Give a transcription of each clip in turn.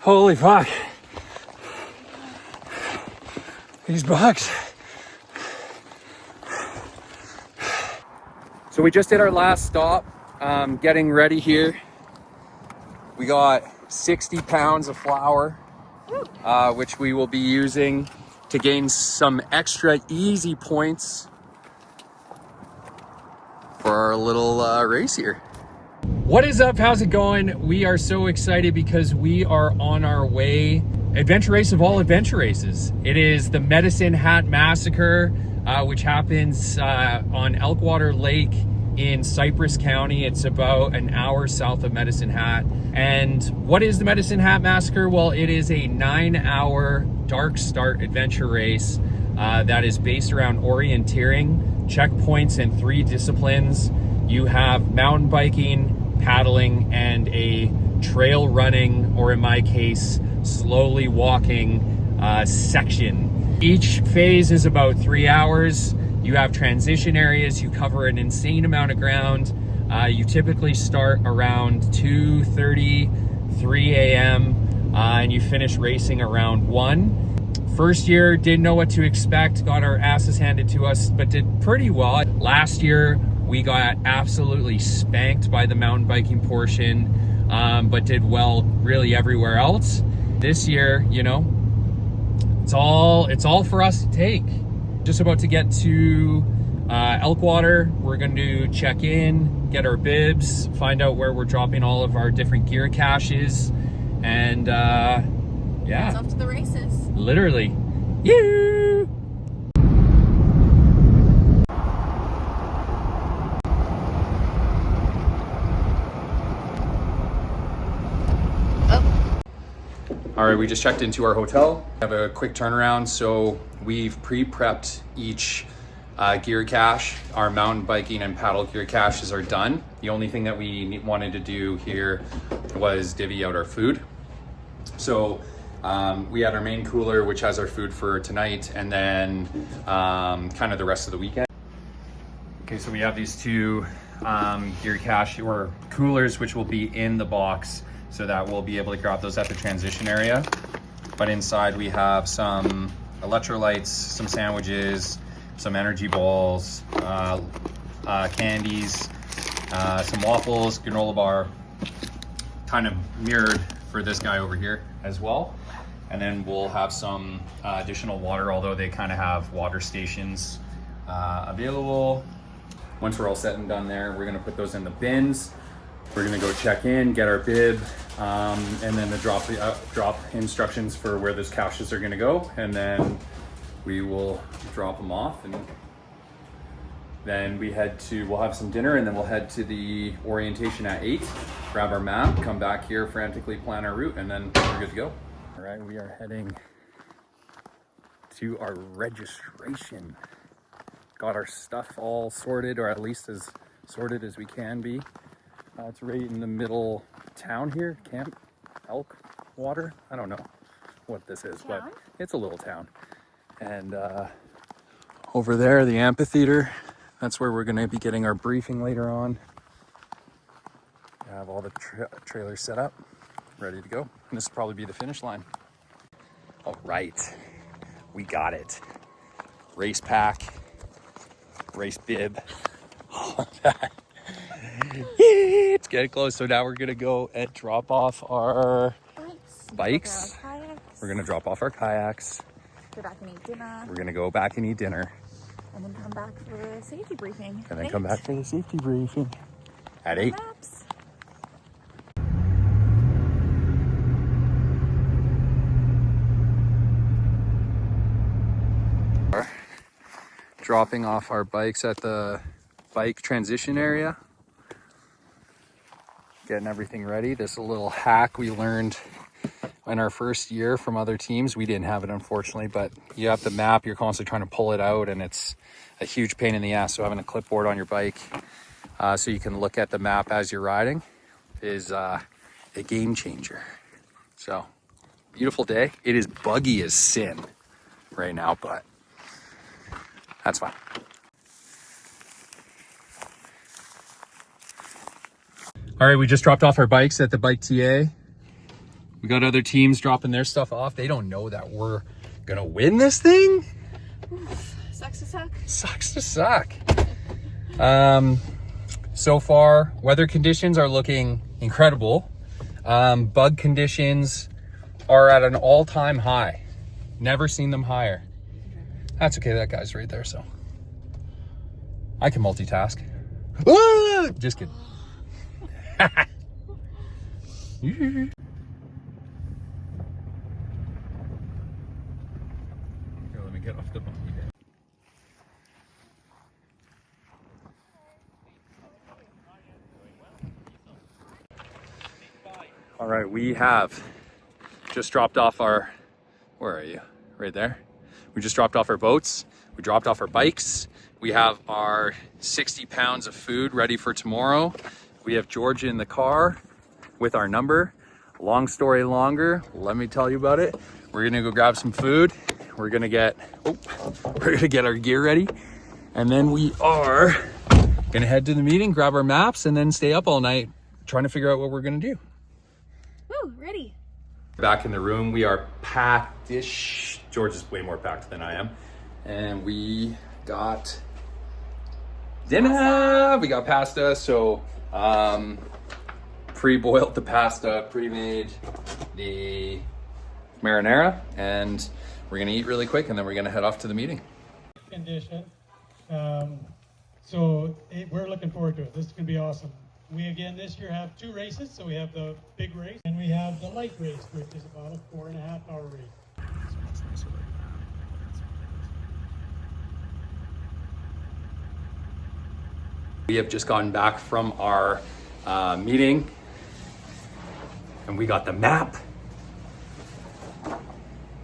Holy fuck. These bugs. So we just did our last stop, getting ready here. We got 60 pounds of flour, which we will be using to gain some extra easy points for our little race here. What is up? How's it going? We are so excited because we are on our way. Adventure race of all adventure races. It is the Medicine Hat Massacre, which happens on Elkwater Lake in Cypress County. It's about an hour south of Medicine Hat. And what is the Medicine Hat Massacre? Well, it is a 9-hour dark start adventure race that is based around orienteering, checkpoints in 3 disciplines. You have mountain biking, paddling, and a trail running, or in my case, slowly walking section. Each phase is about 3 hours. You have transition areas. You cover an insane amount of ground. You typically start around 2:30, 3 a.m. And you finish racing around 1. First year, didn't know what to expect, got our asses handed to us, but did pretty well. Last year, we got absolutely spanked by the mountain biking portion, but did well really everywhere else. This year, you know, it's all for us to take. Just about to get to Elkwater. We're going to check in, get our bibs, find out where we're dropping all of our different gear caches, and yeah, it's off to the races. Literally. You. All right, we just checked into our hotel. We have a quick turnaround, so we've pre-prepped each gear cache. Our mountain biking and paddle gear caches are done. The only thing that we wanted to do here was divvy out our food. So we had our main cooler, which has our food for tonight, and then kind of the rest of the weekend. Okay, so we have these 2 gear cache or coolers, which will be in the box, so that we'll be able to grab those at the transition area. But inside we have some electrolytes, some sandwiches, some energy balls, candies, some waffles, granola bar, kind of mirrored for this guy over here as well. And then we'll have some additional water, although they kind of have water stations available. Once we're all set and done there, we're gonna put those in the bins. We're gonna go check in, get our bib, and then the drop instructions for where those caches are gonna go, and then we will drop them off, and then we'll have some dinner, and then we'll head to the orientation at 8, grab our map, come back here, frantically plan our route, and then we're good to go. All right, we are heading to our registration. Got our stuff all sorted, or at least as sorted as we can be. It's right in the middle town here, Camp Elkwater. I don't know what this is, but it's a little town. And over there, the amphitheater, that's where we're gonna be getting our briefing later on. I have all the trailers set up, ready to go. And this will probably be the finish line. All right, we got it. Race pack, race bib, all of that. It's getting close. So now we're gonna go and drop off our bikes. We're gonna drop off our kayaks. Go back and eat dinner. We're gonna go back and eat dinner. And then come back for the safety briefing. And then come back for the safety briefing at 8. Maps. Dropping off our bikes at the bike transition area. Getting everything ready. This is a little hack we learned in our first year from other teams. We didn't have it, unfortunately, but you have the map, you're constantly trying to pull it out, and it's a huge pain in the ass. So having a clipboard on your bike so you can look at the map as you're riding is a game changer. So beautiful day. It is buggy as sin right now, but that's fine. All right, we just dropped off our bikes at the bike TA. We got other teams dropping their stuff off. They don't know that we're gonna win this thing. Oof. Sucks to suck. Sucks to suck. So far, weather conditions are looking incredible. Bug conditions are at an all-time high. Never seen them higher. That's okay, that guy's right there, so. I can multitask. Ah! Just kidding. Here, let me get off the buggy. All right, we have just dropped off our, where are you? Right there. We just dropped off our boats. We dropped off our bikes. We have our 60 pounds of food ready for tomorrow. We have Georgia in the car with our number. Long story longer, let me tell you about it. We're gonna go grab some food. We're gonna get our gear ready. And then we are gonna head to the meeting, grab our maps, and then stay up all night trying to figure out what we're gonna do. Woo, ready. Back in the room, we are packed-ish. George is way more packed than I am. And we got dinner. We got pasta, so pre-boiled the pasta, pre-made the marinara, and we're gonna eat really quick and then we're gonna head off to the meeting. Condition. We're looking forward to it. This is gonna be awesome. We again this year have 2 races, so we have the big race and we have the light race, which is about a 4.5 hour race. We have just gotten back from our meeting and we got the map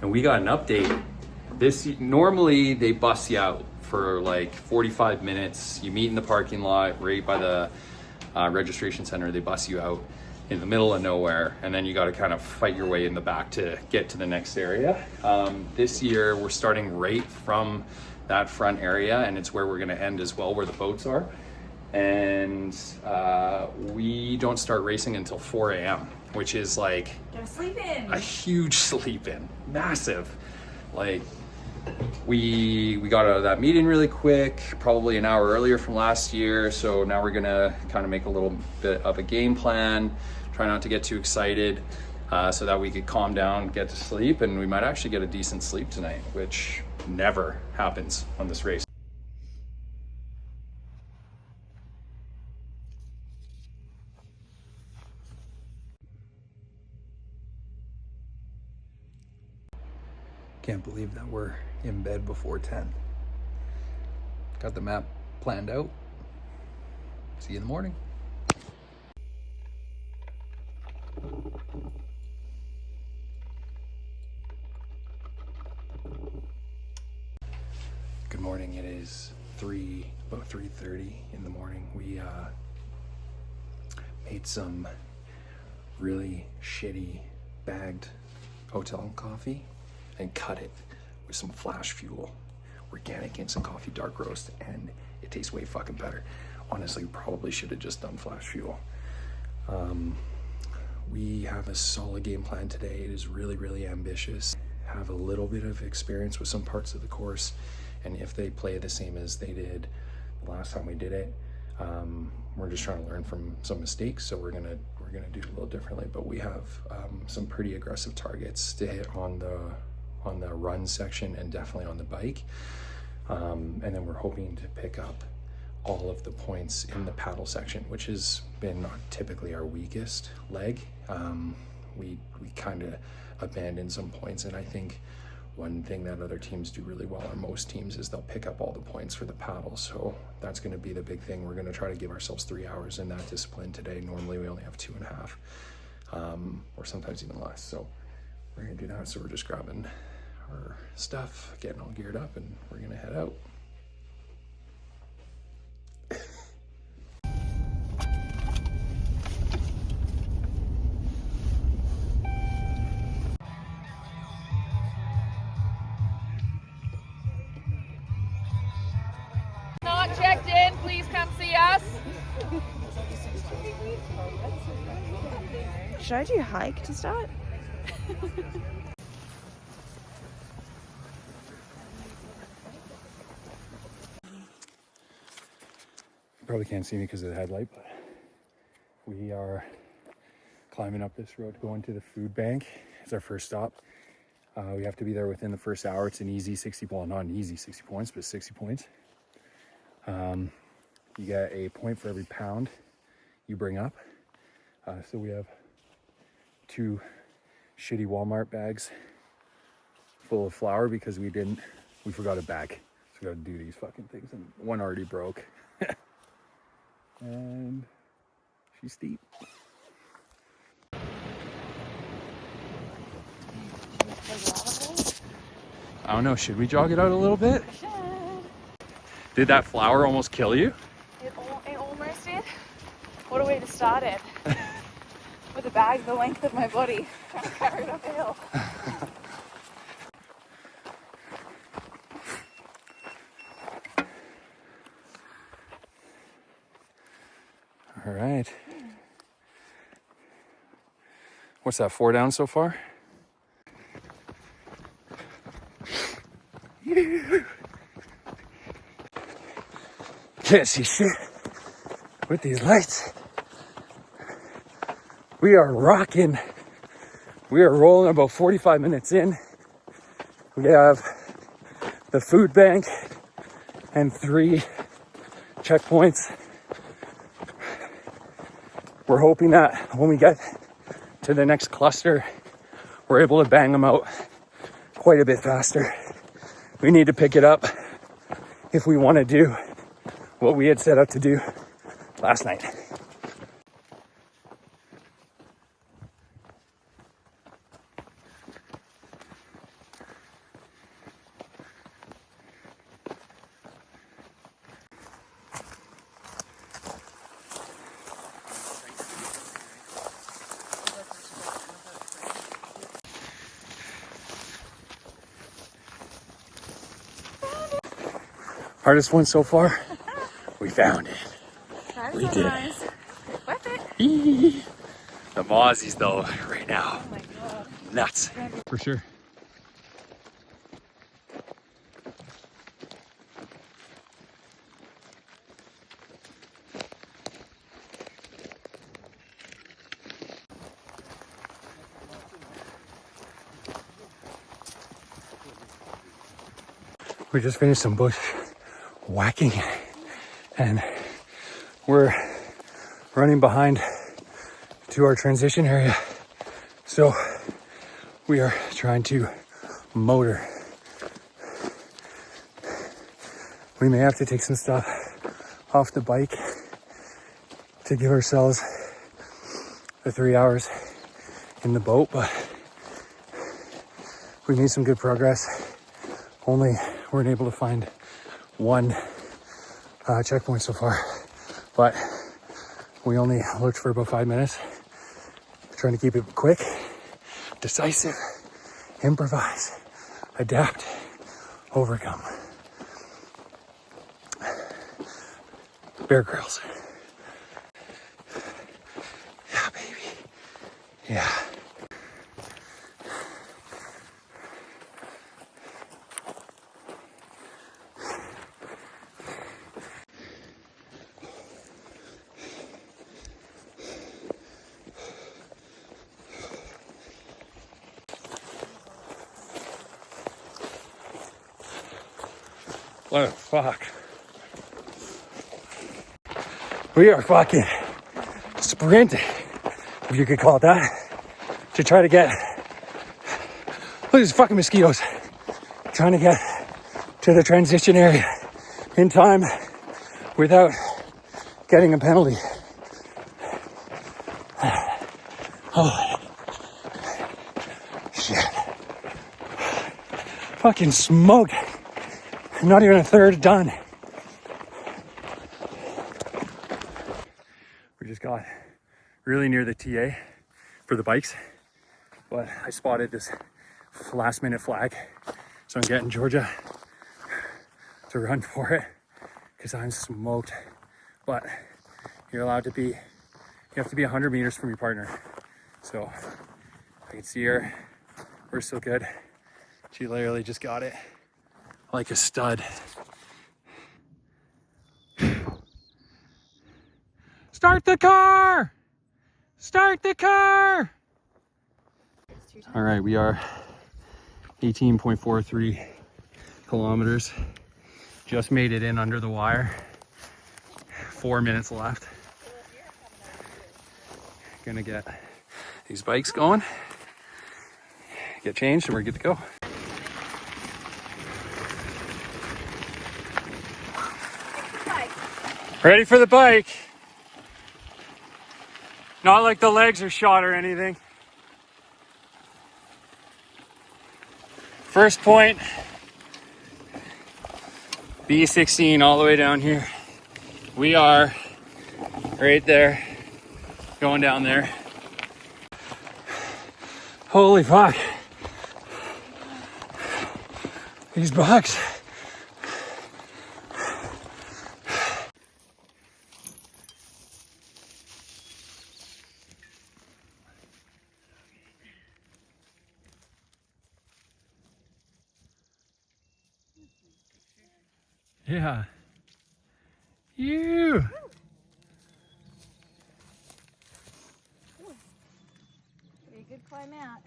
and we got an update. Normally they bus you out for like 45 minutes. You meet in the parking lot right by the registration center. They bus you out in the middle of nowhere and then you got to kind of fight your way in the back to get to the next area. This year we're starting right from that front area and it's where we're going to end as well, where the boats are. And we don't start racing until 4 a.m., which is like Gotta sleep in. a huge sleep in, massive. Like we got out of that meeting really quick, probably an hour earlier from last year. So now we're gonna kind of make a little bit of a game plan, try not to get too excited so that we could calm down, get to sleep, and we might actually get a decent sleep tonight, which never happens on this race. Can't believe that we're in bed before 10. Got the map planned out. See you in the morning. Good morning. It is about 3:30 in the morning. We made some really shitty bagged hotel coffee and cut it with some flash fuel, organic instant coffee dark roast, and it tastes way fucking better. Honestly, probably should have just done flash fuel. We have a solid game plan today. It is really, really ambitious. Have a little bit of experience with some parts of the course, and if they play the same as they did the last time we did it, we're just trying to learn from some mistakes. So we're gonna do it a little differently. But we have some pretty aggressive targets to hit on the run section and definitely on the bike. And then we're hoping to pick up all of the points in the paddle section, which has been typically our weakest leg. We kind of abandoned some points, and I think one thing that other teams do really well, or most teams, is they'll pick up all the points for the paddle. So that's going to be the big thing. We're going to try to give ourselves 3 hours in that discipline today. Normally we only have 2.5, or sometimes even less. So we're going to do that. So we're just grabbing our stuff, getting all geared up, and we're going to head out. Not checked in, please come see us. Should I do hike to start? You probably can't see me because of the headlight, but we are climbing up this road going to the food bank. It's our first stop. We have to be there within the first hour. It's an easy 60, well, not an easy 60 points, but 60 points. You get a point for every pound you bring up. So we have 2 shitty Walmart bags full of flour because we forgot a bag. So we got to do these fucking things, and one already broke. And she's steep. I don't know, should we jog it out a little bit? Did that flour almost kill you? It almost did. What a way to start it. With a bag the length of my body, trying to carry it up a hill. All right. What's that, 4 down so far? Can't see shit with these lights. We are rocking. We are rolling about 45 minutes in. We have the food bank and 3 checkpoints. We're hoping that when we get to the next cluster, we're able to bang them out quite a bit faster. We need to pick it up if we want to do what we had set out to do last night. Hardest one so far? We found it. We did. Nice. Worth it. The mozzies though, right now. Oh my god. Nuts. For sure. We just finished some bush whacking and we're running behind to our transition area. So we are trying to motor. We may have to take some stuff off the bike to give ourselves the 3 hours in the boat, but we made some good progress. Only weren't able to find 1 checkpoint so far, but we only looked for about 5 minutes. Trying to keep it quick, decisive, improvise, adapt, overcome. Bear Grylls. Yeah, baby. Yeah. What the fuck? We are fucking sprinting, if you could call it that, to try to get, look at these fucking mosquitoes, trying to get to the transition area in time without getting a penalty. Oh, shit. Fucking smoked. Not even a third done. We just got really near the TA for the bikes, but I spotted this last minute flag. So I'm getting Georgia to run for it because I'm smoked. But you're allowed to be, you have to be 100 meters from your partner. So I can see her We're so good. She literally just got it like a stud. Start the car! Start the car! All right, we are 18.43 kilometers. Just made it in under the wire. 4 minutes left. Gonna get these bikes going, get changed, and we're good to go. Ready for the bike. Not like the legs are shot or anything. First point, B16 all the way down here. We are right there, going down there. Holy fuck. These bugs. Yeah. You. Be a good climb out.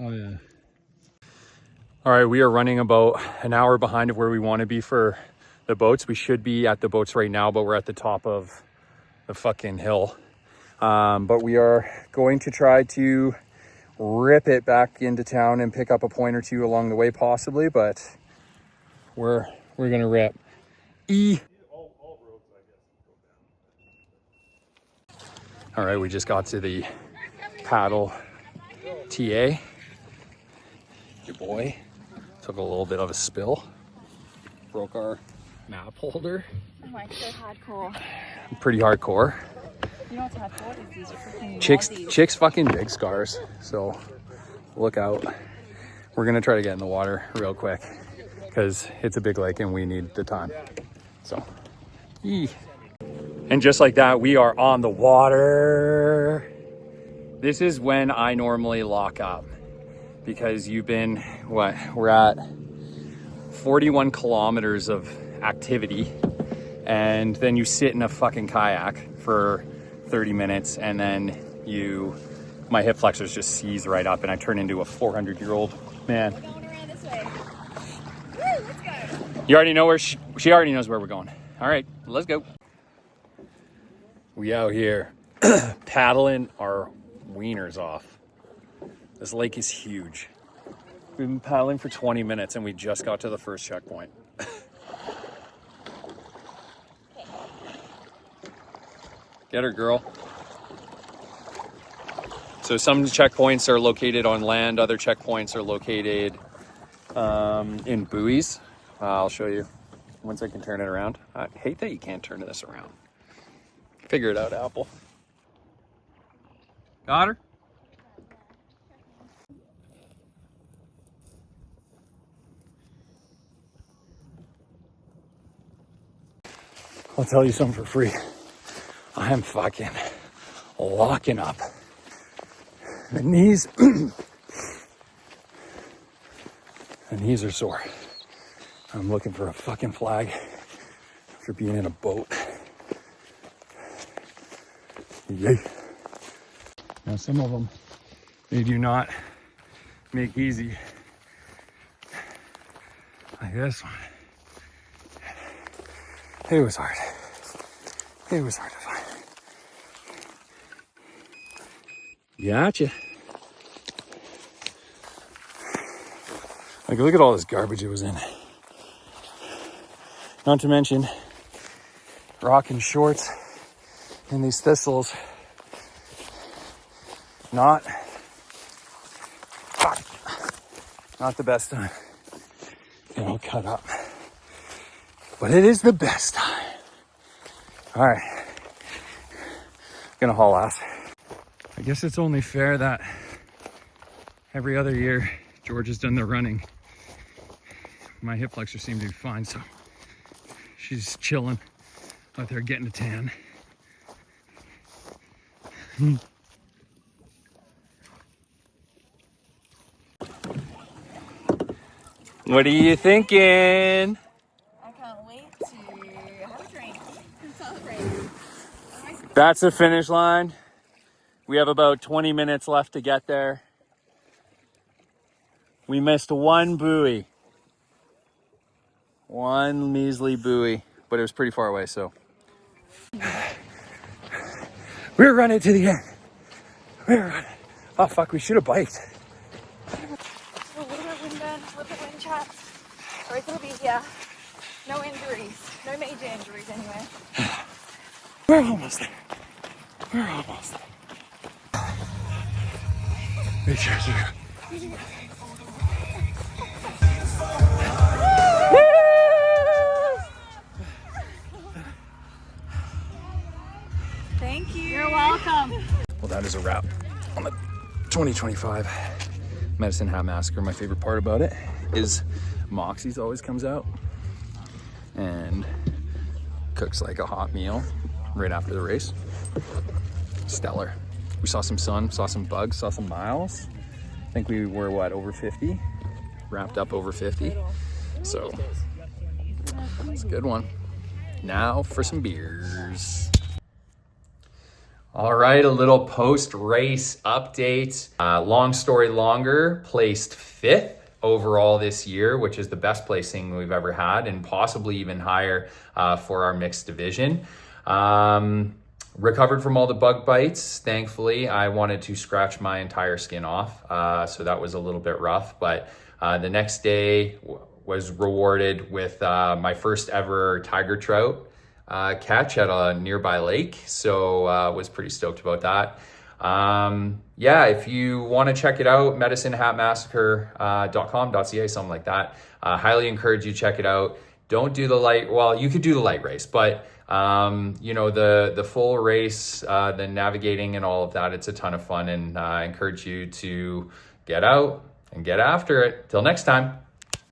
Oh yeah. All right, we are running about an hour behind of where we want to be for the boats. We should be at the boats right now, but we're at the top of the fucking hill. But we are going to try to rip it back into town and pick up a point or two along the way possibly, but we're gonna rip. All right, we just got to the paddle TA. Your boy took a little bit of a spill, broke our map holder. Oh my, so hardcore. Pretty hardcore. You know what's hardcore is these are freaking Chicks fucking big scars, so look out. We're gonna try to get in the water real quick because it's a big lake and we need the time. So, and just like that, we are on the water. This is when I normally lock up because you've been, what, we're at 41 kilometers of activity, and then you sit in a fucking kayak for 30 minutes and then my hip flexors just seize right up and I turn into a 400-year-old man. We're going around this way. Woo, let's go. You already know where she already knows where we're going. All right, let's go. We out here paddling our wieners off. This lake is huge. We've been paddling for 20 minutes and we just got to the first checkpoint. Get her, girl. So some checkpoints are located on land, other checkpoints are located in buoys. I'll show you once I can turn it around. I hate that you can't turn this around. Figure it out, Apple. Got her? I'll tell you something for free. I am fucking locking up. The knees, the knees are sore. I'm looking for a fucking flag for being in a boat. Yay. Now some of them, they do not make easy. Like this one. It was hard. It was hard to find. Gotcha. Like, look at all this garbage it was in. Not to mention rocking shorts and these thistles. Not the best time. They all cut up. But it is the best time. All right. Gonna haul ass. I guess it's only fair that every other year George has done the running. My hip flexors seem to be fine, so she's chilling out there getting a tan. What are you thinking? I can't wait to have a drink and celebrate. That's the finish line. We have about 20 minutes left to get there. We missed one buoy. One measly buoy, but it was pretty far away, so. We're running to the end. We're running. Oh fuck, we should have biked. A little bit windbend, a little bit wind chats. Or it's gonna be here. No injuries. No major injuries anyway. We're almost there. We're almost there. Make sure Thank you. You're welcome. Well, that is a wrap on the 2025 Medicine Hat Massacre. My favorite part about it is Moxie's always comes out and cooks like a hot meal right after the race. Stellar. We saw some sun, saw some bugs, saw some miles. I think we were, what, over 50? Wrapped up over 50. So, it's a good one. Now for some beers. All right, a little post-race update. Long story longer, placed 5th overall this year, which is the best placing we've ever had, and possibly even higher for our mixed division. Recovered from all the bug bites, thankfully. I wanted to scratch my entire skin off, so that was a little bit rough, but the next day was rewarded with my first ever tiger trout catch at a nearby lake, so was pretty stoked about that. Yeah, if you want to check it out, medicinehatmassacre.com.ca, something like that. Highly encourage you check it out. Don't do the light, well, you could do the light race, but you know, the full race, the navigating and all of that, it's a ton of fun, and I encourage you to get out and get after it. Till next time.